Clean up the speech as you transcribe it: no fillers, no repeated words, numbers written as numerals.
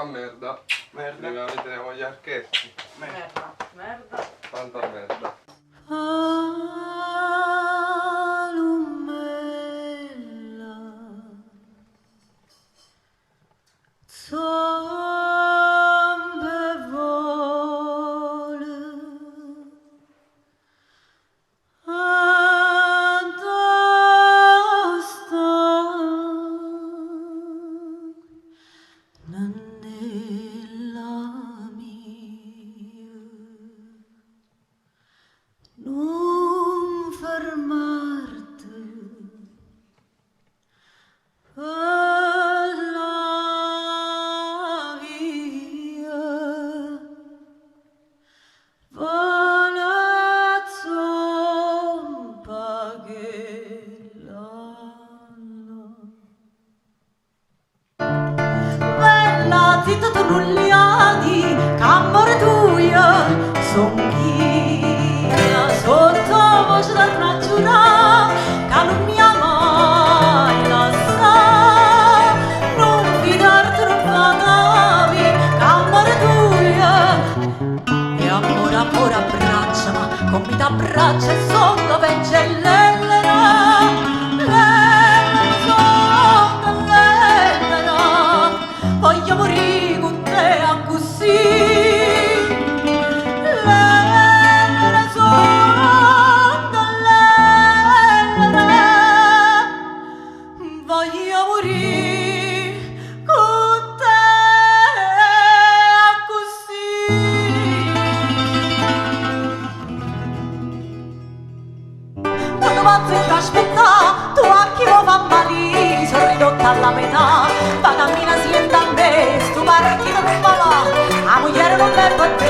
tanta merda. Merda. Deve mettere gli archetti. Merda. Merda. Tanta merda. Non fermarti alla via, Palazzo Pagellano. Bella zitta tu non li adi, che amore tuo son io, sotto voce da tracciura, che non mi mai lascia. Non fidarti, non pagavi, che amore tuo. E amore, amore, abbracciami, come ti abbraccia e son dove c'è l'ellera. Voglio morire con te a così. L'ellera sotto l'ellera. Voglio morire con te a così. Quando vazzo ti aspetta, tu anche lo fa male, sono ridotta alla metà. Va cammina sienta a me, sto partito non va là, la moglie non verbo a te.